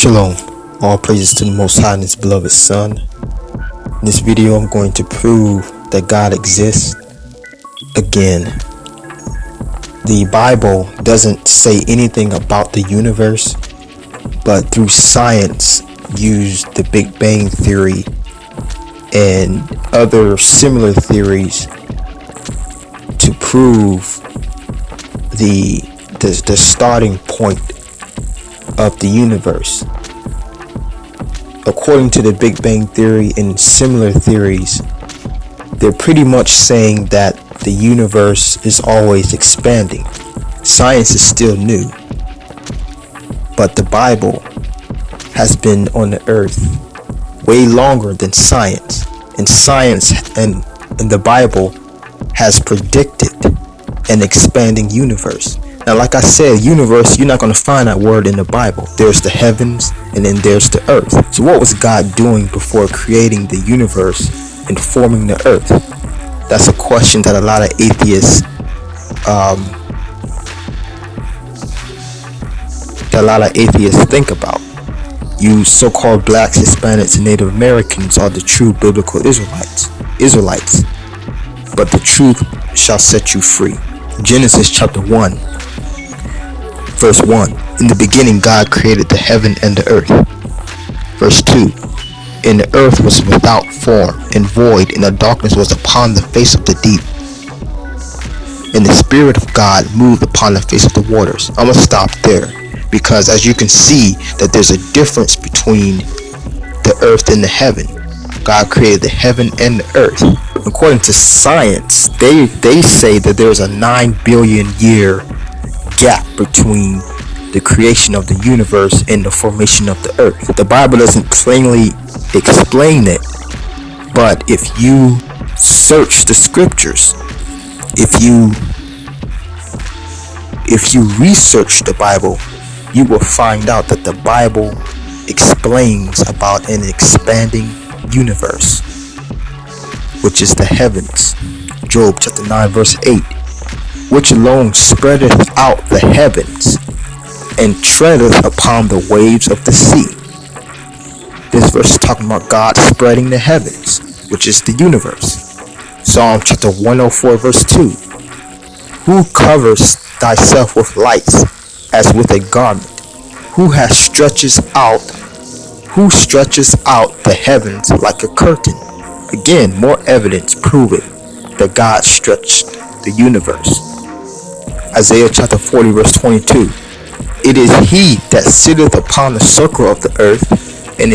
Shalom, all praises to the Most High and His beloved Son. In this video I'm going to prove that God exists again. The Bible doesn't say anything about the universe, but through science used the Big Bang Theory and other similar theories to prove the starting point of the universe. According to the Big Bang Theory and similar theories, they're pretty much saying that the universe is always expanding. Science is still new, but the Bible has been on the earth way longer than science, and science and the Bible has predicted an expanding universe. Now, like I said, universe, you're not going to find that word in the Bible. There's the heavens and then there's the earth. So what was God doing before creating the universe and forming the earth? That's a question that a lot of atheists think about. You so-called blacks, Hispanics, and Native Americans are the true biblical Israelites. But the truth shall set you free. Genesis chapter 1. Verse 1, in the beginning God created the heaven and the earth. Verse 2, and the earth was without form and void, and the darkness was upon the face of the deep. And the Spirit of God moved upon the face of the waters. I'm going to stop there, because as you can see that there's a difference between the earth and the heaven. God created the heaven and the earth. According to science, they say that there's a 9 billion year gap between the creation of the universe and the formation of the earth. The Bible doesn't plainly explain it, but if you search the scriptures, if you research the Bible, you will find out that the Bible explains about an expanding universe, which is the heavens. Job chapter 9 verse 8, which alone spreadeth out the heavens, and treadeth upon the waves of the sea. This verse is talking about God spreading the heavens, which is the universe. Psalm chapter 104 verse 2, who covers thyself with lights as with a garment, who stretches out the heavens like a curtain. Again, more evidence proving that God stretched the universe. Isaiah chapter 40 verse 22, it is he that sitteth upon the circle of the earth, and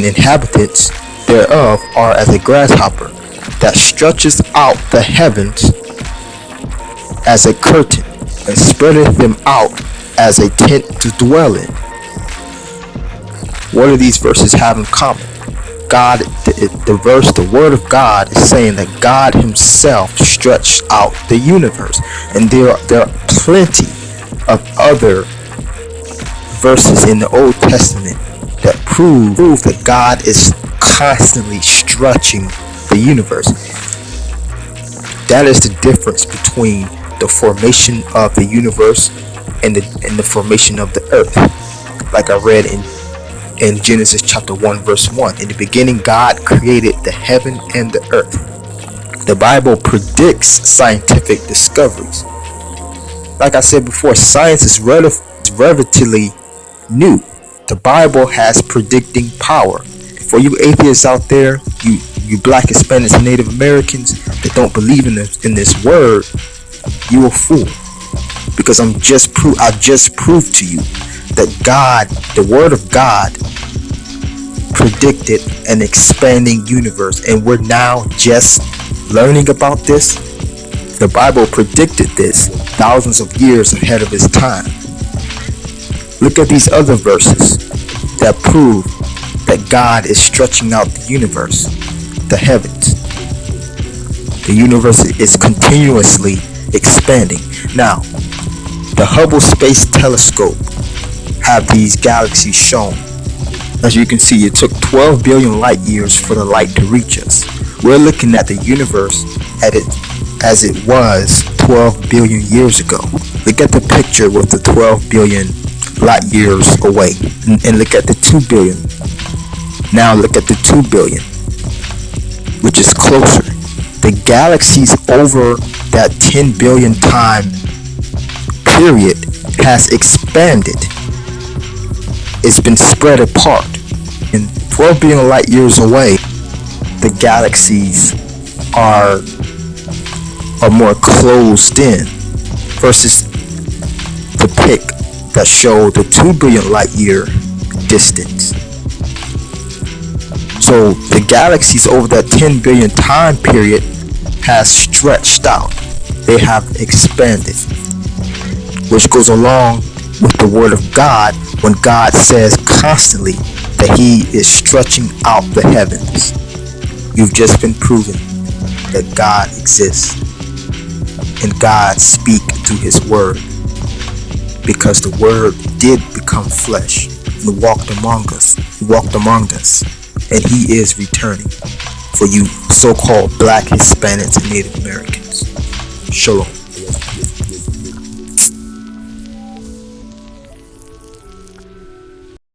inhabitants thereof are as a grasshopper, that stretcheth out the heavens as a curtain, and spreadeth them out as a tent to dwell in. What do these verses have in common? The word of God is saying that God himself stretched out the universe. And there are plenty of other verses in the Old Testament that prove that God is constantly stretching the universe. That is the difference between the formation of the universe and the formation of the earth. Like I read in Genesis chapter 1 verse 1, in the beginning God created the heaven and the earth. The Bible predicts scientific discoveries. Like I said before, science is relatively new. The Bible has predicting power. For you atheists out there, you black, Hispanics, and Native Americans that don't believe in this word, you a fool. Because I've just proved to you that God, the word of God, predicted an expanding universe, and we're now just learning about this. The Bible predicted this thousands of years ahead of its time. Look at these other verses that prove that God is stretching out the universe, the heavens. The universe is continuously expanding. Now, the Hubble Space Telescope have these galaxies shown. As you can see, it took 12 billion light years for the light to reach us. We're looking at the universe as it was 12 billion years ago. Look at the picture with the 12 billion light years away. And look at the 2 billion. Now look at the 2 billion, which is closer. The galaxies over that 10 billion time period has expanded. It's been spread apart. And 12 billion light years away, the galaxies are more closed in versus the pic that show the 2 billion light year distance. So the galaxies over that 10 billion time period has stretched out. They have expanded, which goes along with the word of God when God says constantly that he is stretching out the heavens. You've just been proven that God exists and God speaks through his word, because the word did become flesh and walked among us. He walked among us, and he is returning for you so-called Black, Hispanics, and Native Americans. Shalom.